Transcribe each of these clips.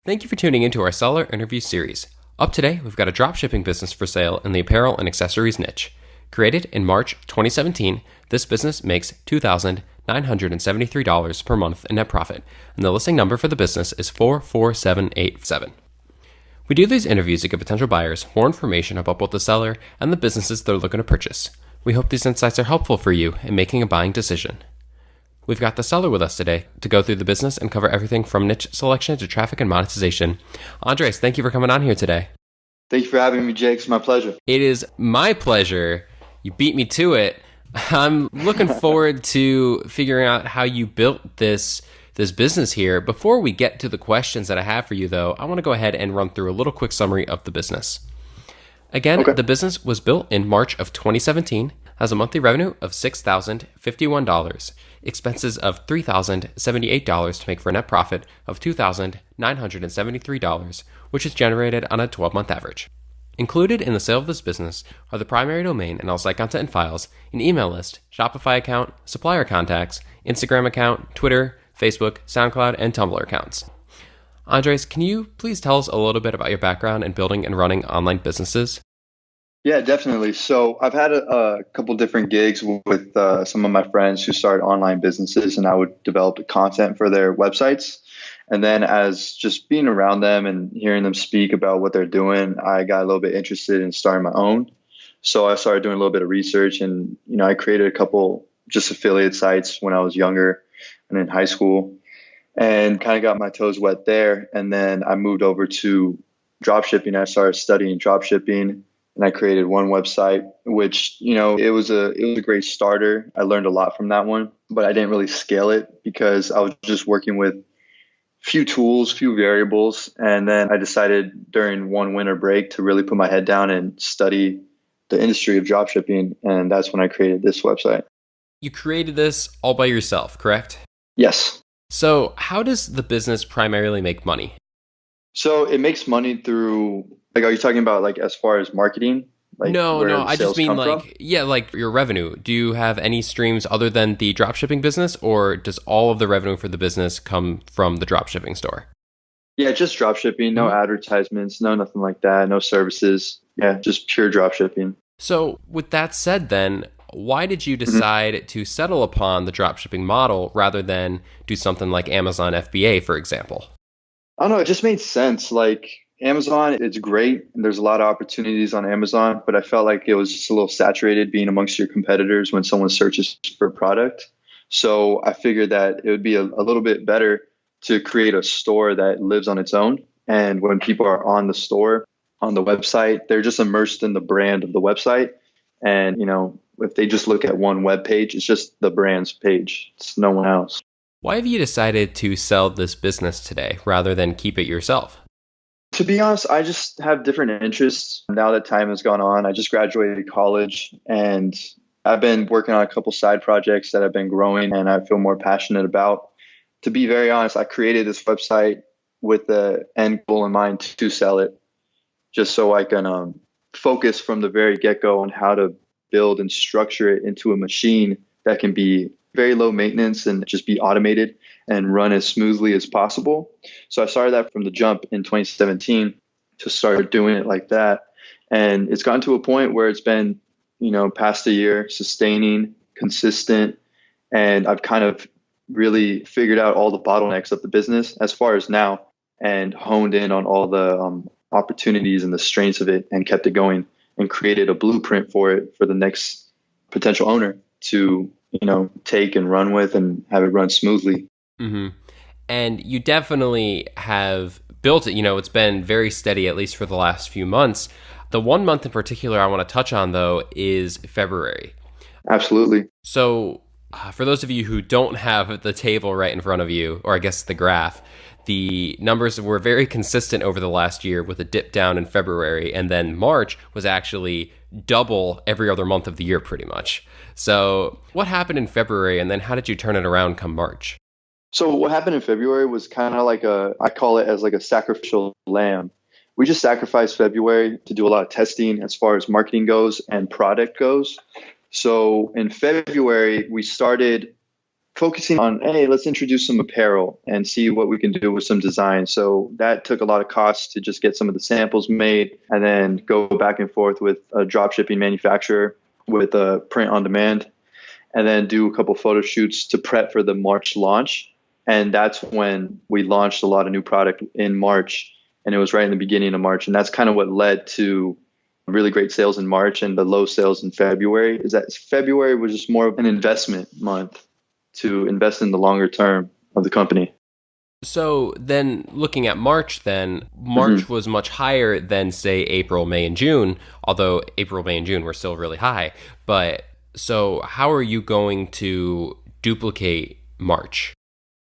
Thank you for tuning into our seller interview series. Up today, we've got a dropshipping business for sale in the apparel and accessories niche. Created in March 2017, this business makes $2,973 per month in net profit, and the listing number for the business is 44787. We do these interviews to give potential buyers more information about both the seller and the businesses they're looking to purchase. We hope these insights are helpful for you in making a buying decision. We've got the seller with us today to go through the business and cover everything from niche selection to traffic and monetization. Andres, thank you for coming on here today. Thank you for having me, Jake. It's my pleasure. It is my pleasure. You beat me to it. I'm looking forward to figuring out how you built this business here. Before we get to the questions that I have for you, though, I want to go ahead and run through a little quick summary of the business. Again, The business was built in March of 2017, has a monthly revenue of $6,051, expenses of $3,078 to make for a net profit of $2,973, which is generated on a 12-month average. Included in the sale of this business are the primary domain and all site content and files, an email list, Shopify account, supplier contacts, Instagram account, Twitter, Facebook, SoundCloud, and Tumblr accounts. Andres, can you please tell us a little bit about your background in building and running online businesses? Yeah, definitely. So I've had a couple different gigs with some of my friends who started online businesses, and I would develop the content for their websites. And then as just being around them and hearing them speak about what they're doing, I got a little bit interested in starting my own. So I started doing a little bit of research, and I created a couple just affiliate sites when I was younger and in high school, and kind of got my toes wet there. And then I moved over to dropshipping. I started studying dropshipping, and I created one website, which, it was a great starter. I learned a lot from that one, but I didn't really scale it because I was just working with few tools, few variables. And then I decided during one winter break to really put my head down and study the industry of dropshipping. And that's when I created this website. You created this all by yourself, correct? Yes. So how does the business primarily make money? So it makes money through, are you talking about as far as marketing? No, I just mean like your revenue. Do you have any streams other than the dropshipping business, or does all of the revenue for the business come from the dropshipping store? Yeah, just dropshipping, no advertisements, no nothing like that, no services. Yeah, just pure dropshipping. So with that said then, why did you decide to settle upon the dropshipping model rather than do something like Amazon FBA, for example? I don't know, it just made sense. Amazon, it's great, and there's a lot of opportunities on Amazon, but I felt like it was just a little saturated being amongst your competitors when someone searches for a product. So I figured that it would be a little bit better to create a store that lives on its own. And when people are on the store, on the website, they're just immersed in the brand of the website. And, if they just look at one web page, it's just the brand's page. It's no one else. Why have you decided to sell this business today rather than keep it yourself? To be honest, I just have different interests. Now that time has gone on, I just graduated college, and I've been working on a couple side projects that have been growing and I feel more passionate about. To be very honest, I created this website with the end goal in mind to sell it, just so I can focus from the very get-go on how to build and structure it into a machine that can be very low maintenance and just be automated and run as smoothly as possible. So I started that from the jump in 2017 to start doing it like that. And it's gotten to a point where it's been, past a year, sustaining, consistent. And I've kind of really figured out all the bottlenecks of the business as far as now, and honed in on all the opportunities and the strengths of it, and kept it going and created a blueprint for it for the next potential owner to, take and run with and have it run smoothly. Mm-hmm. And you definitely have built it. It's been very steady, at least for the last few months. The 1 month in particular I want to touch on, though, is February. Absolutely. So for those of you who don't have the table right in front of you, or I guess the graph, the numbers were very consistent over the last year with a dip down in February, and then March was actually double every other month of the year pretty much. So what happened in February, and then how did you turn it around come March? So what happened in February was kind of I call it as a sacrificial lamb. We just sacrificed February to do a lot of testing as far as marketing goes and product goes. So in February, we started focusing on, hey, let's introduce some apparel and see what we can do with some design. So that took a lot of costs to just get some of the samples made and then go back and forth with a drop shipping manufacturer with a print on demand, and then do a couple photo shoots to prep for the March launch. And that's when we launched a lot of new product in March. And it was right in the beginning of March. And that's kind of what led to really great sales in March and the low sales in February. Is that February was just more of an investment month to invest in the longer term of the company. So then looking at March, then March was much higher than, say, April, May, and June, although April, May, and June were still really high. But so how are you going to duplicate March?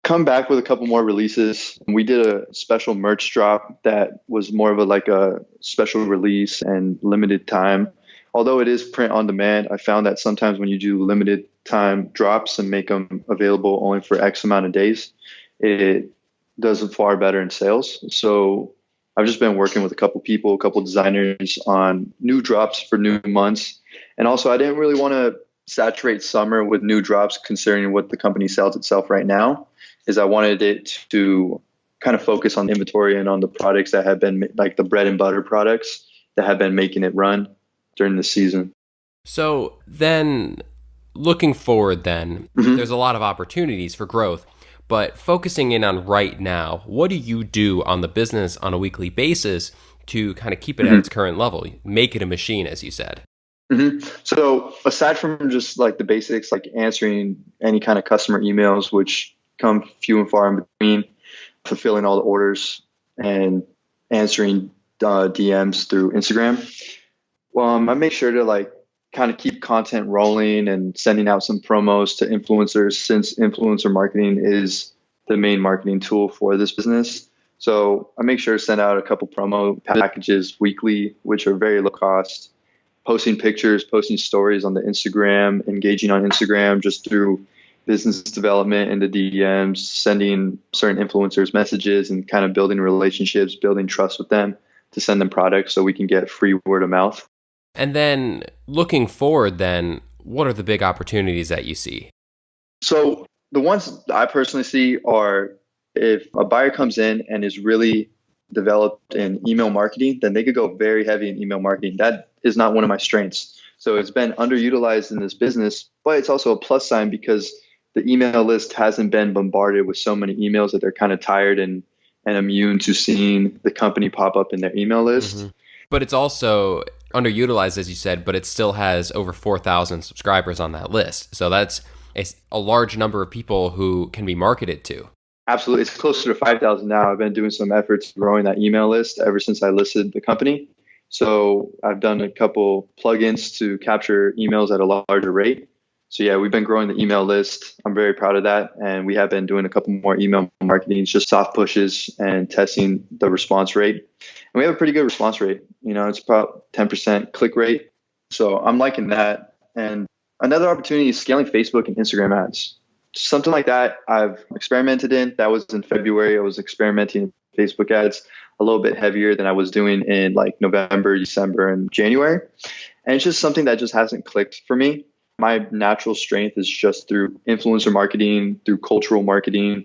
Come back with a couple more releases. We did a special merch drop that was more of a special release and limited time. Although it is print on demand, I found that sometimes when you do limited time drops and make them available only for X amount of days, it does far better in sales. So I've just been working with a couple people, a couple designers on new drops for new months. And also I didn't really want to saturate summer with new drops considering what the company sells itself right now, is I wanted it to kind of focus on inventory and on the products that have been like the bread and butter products that have been making it run during the season. So then looking forward then, there's a lot of opportunities for growth, but focusing in on right now, what do you do on the business on a weekly basis to kind of keep it at its current level? Make it a machine, as you said. So aside from just like the basics, like answering any kind of customer emails, which come few and far in between, fulfilling all the orders and answering DMs through Instagram, I make sure to like kind of keep content rolling and sending out some promos to influencers, since influencer marketing is the main marketing tool for this business. So I make sure to send out a couple promo packages weekly, which are very low cost, posting pictures, posting stories on the Instagram, engaging on Instagram just through business development in the DMs, sending certain influencers messages and kind of building relationships, building trust with them to send them products so we can get free word of mouth. And then looking forward, then what are the big opportunities that you see? So the ones I personally see are, if a buyer comes in and is really developed in email marketing, then they could go very heavy in email marketing. That is not one of my strengths. So it's been underutilized in this business, but it's also a plus sign because the email list hasn't been bombarded with so many emails that they're kind of tired and immune to seeing the company pop up in their email list. But it's also underutilized, as you said, but it still has over 4,000 subscribers on that list. So that's a large number of people who can be marketed to. Absolutely. It's closer to 5,000 now. I've been doing some efforts growing that email list ever since I listed the company. So I've done a couple plugins to capture emails at a larger rate. So yeah, we've been growing the email list. I'm very proud of that. And we have been doing a couple more email marketing, just soft pushes and testing the response rate. And we have a pretty good response rate. It's about 10% click rate. So I'm liking that. And another opportunity is scaling Facebook and Instagram ads. Something like that I've experimented in. That was in February. I was experimenting in Facebook ads a little bit heavier than I was doing in like November, December, and January. And it's just something that just hasn't clicked for me. My natural strength is just through influencer marketing, through cultural marketing,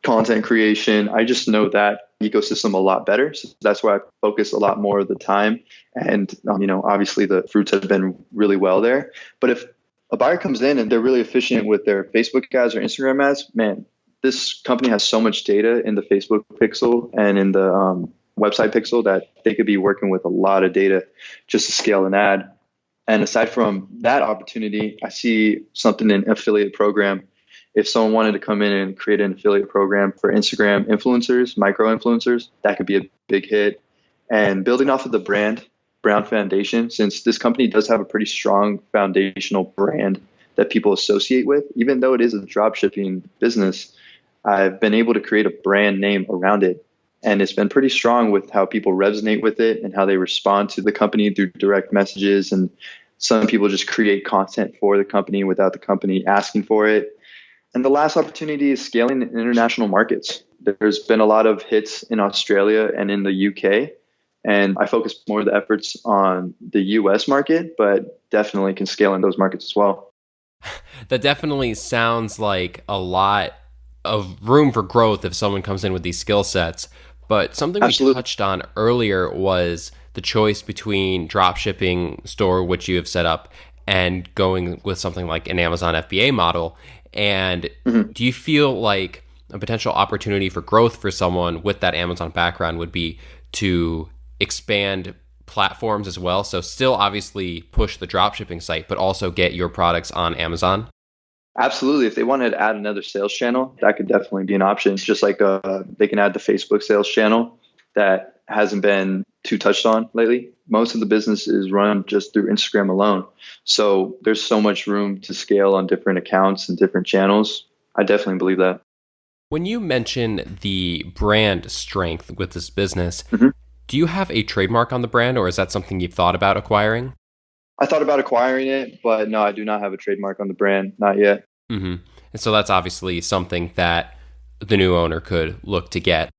content creation. I just know that ecosystem a lot better. So that's where I focus a lot more of the time. And, obviously the fruits have been really well there. But if a buyer comes in and they're really efficient with their Facebook ads or Instagram ads, man, this company has so much data in the Facebook pixel and in the website pixel that they could be working with a lot of data just to scale an ad. And aside from that opportunity, I see something in affiliate program. If someone wanted to come in and create an affiliate program for Instagram influencers, micro influencers, that could be a big hit. And building off of the brand Brown foundation, since this company does have a pretty strong foundational brand that people associate with, even though it is a drop shipping business, I've been able to create a brand name around it. And it's been pretty strong with how people resonate with it and how they respond to the company through direct messages. And some people just create content for the company without the company asking for it. And the last opportunity is scaling in international markets. There's been a lot of hits in Australia and in the UK. And I focus more of the efforts on the US market, but definitely can scale in those markets as well. That definitely sounds like a lot of room for growth if someone comes in with these skill sets. But something we Absolutely. touched on earlier was the choice between drop shipping store, which you have set up, and going with something like an Amazon FBA model. And Mhm. do you feel like a potential opportunity for growth for someone with that Amazon background would be to expand platforms as well? So still obviously push the drop shipping site, but also get your products on Amazon? Absolutely. If they wanted to add another sales channel, that could definitely be an option. Just like they can add the Facebook sales channel that hasn't been too touched on lately. Most of the business is run just through Instagram alone. So there's so much room to scale on different accounts and different channels. I definitely believe that. When you mention the brand strength with this business, Mhm. do you have a trademark on the brand or is that something you've thought about acquiring? I thought about acquiring it, but no, I do not have a trademark on the brand. Not yet. Hmm. And so that's obviously something that the new owner could look to get.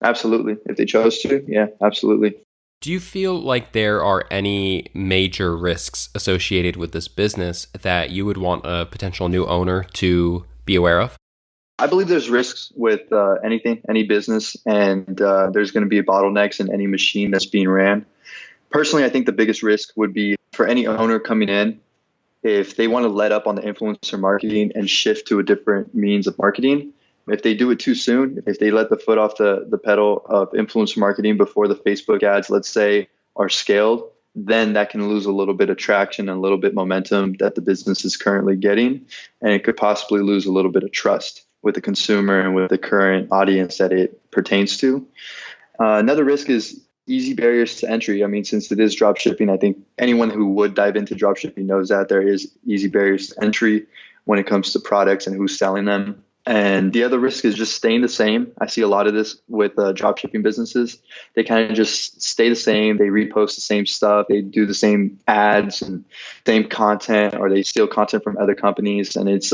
Absolutely. If they chose to, yeah, absolutely. Do you feel like there are any major risks associated with this business that you would want a potential new owner to be aware of? I believe there's risks with anything, any business, and there's going to be bottlenecks in any machine that's being ran. Personally, I think the biggest risk would be for any owner coming in, if they want to let up on the influencer marketing and shift to a different means of marketing. If they do it too soon, if they let the foot off the pedal of influencer marketing before the Facebook ads, let's say, are scaled, then that can lose a little bit of traction and a little bit momentum that the business is currently getting. And it could possibly lose a little bit of trust with the consumer and with the current audience that it pertains to. Another risk is easy barriers to entry. I mean, since it is drop shipping, I think anyone who would dive into drop shipping knows that there is easy barriers to entry when it comes to products and who's selling them. And the other risk is just staying the same. I see a lot of this with drop shipping businesses. They kind of just stay the same. They repost the same stuff. They do the same ads and same content, or they steal content from other companies. And it's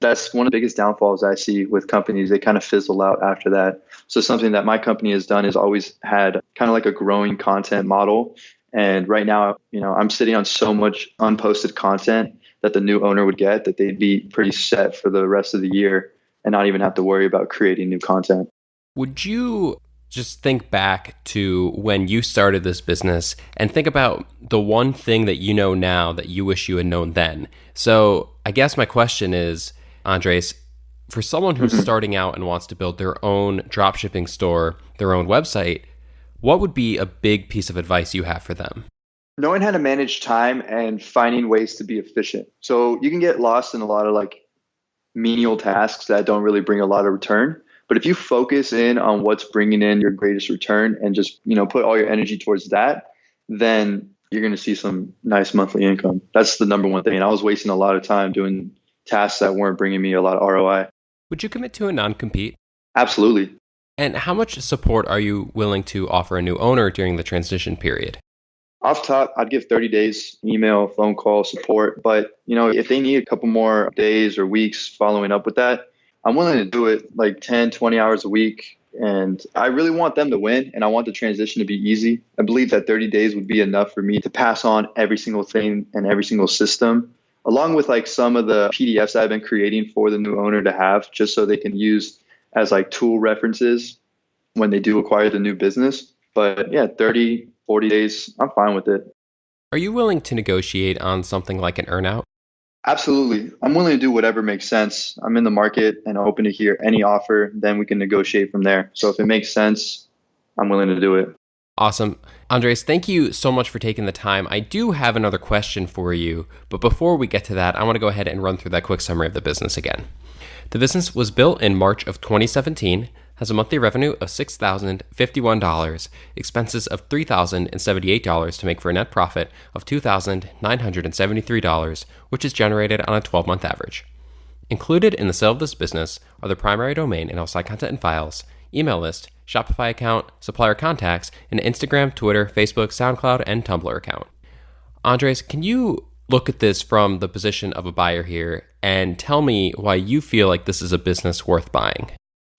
that's one of the biggest downfalls I see with companies. They kind of fizzle out after that. So something that my company has done is always had kind of like a growing content model. And right now, I'm sitting on so much unposted content that the new owner would get that they'd be pretty set for the rest of the year and not even have to worry about creating new content. Would you just think back to when you started this business and think about the one thing that you know now that you wish you had known then? So, I guess my question is, Andres, for someone who's Mhm. starting out and wants to build their own dropshipping store, their own website, what would be a big piece of advice you have for them? Knowing how to manage time and finding ways to be efficient. So you can get lost in a lot of like menial tasks that don't really bring a lot of return. But if you focus in on what's bringing in your greatest return and just, put all your energy towards that, then you're going to see some nice monthly income. That's the number one thing. And I was wasting a lot of time doing tasks that weren't bringing me a lot of ROI. Would you commit to a non compete? Absolutely. And how much support are you willing to offer a new owner during the transition period? Off top, I'd give 30 days email, phone call support. But, if they need a couple more days or weeks following up with that, I'm willing to do it like 10, 20 hours a week. And I really want them to win and I want the transition to be easy. I believe that 30 days would be enough for me to pass on every single thing and every single system, along with like some of the PDFs I've been creating for the new owner to have, just so they can use as like tool references when they do acquire the new business. But yeah, 30, 40 days, I'm fine with it. Are you willing to negotiate on something like an earnout? Absolutely. I'm willing to do whatever makes sense. I'm in the market and open to hear any offer, then we can negotiate from there. So if it makes sense, I'm willing to do it. Awesome. Andres, thank you so much for taking the time. I do have another question for you, but before we get to that, I want to go ahead and run through that quick summary of the business again. The business was built in March of 2017, has a monthly revenue of $6,051, expenses of $3,078 to make for a net profit of $2,973, which is generated on a 12-month average. Included in the sale of this business are the primary domain and outside content and files, email list, Shopify account, supplier contacts, and Instagram, Twitter, Facebook, SoundCloud, and Tumblr account. Andres, can you look at this from the position of a buyer here and tell me why you feel like this is a business worth buying?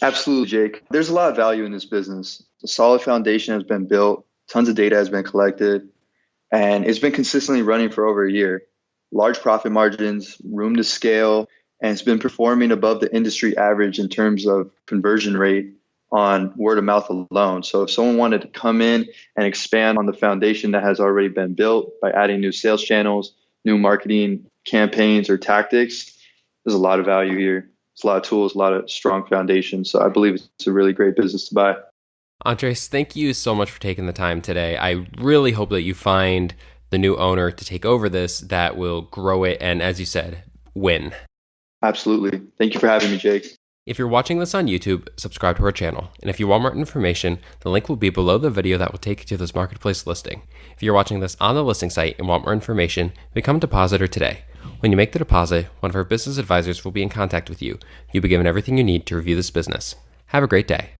Absolutely, Jake. There's a lot of value in this business. A solid foundation has been built, tons of data has been collected, and it's been consistently running for over a year. large profit margins, room to scale, and it's been performing above the industry average in terms of conversion rate on word of mouth alone. So if someone wanted to come in and expand on the foundation that has already been built by adding new sales channels, new marketing campaigns or tactics, there's a lot of value here. It's a lot of tools, a lot of strong foundation. So I believe it's a really great business to buy. Andres, thank you so much for taking the time today. I really hope that you find the new owner to take over this that will grow it and, as you said, win. Absolutely. Thank you for having me, Jake. If you're watching this on YouTube, subscribe to our channel. And if you want more information, the link will be below the video that will take you to this marketplace listing. If you're watching this on the listing site and want more information, become a depositor today. When you make the deposit, one of our business advisors will be in contact with you. You'll be given everything you need to review this business. Have a great day.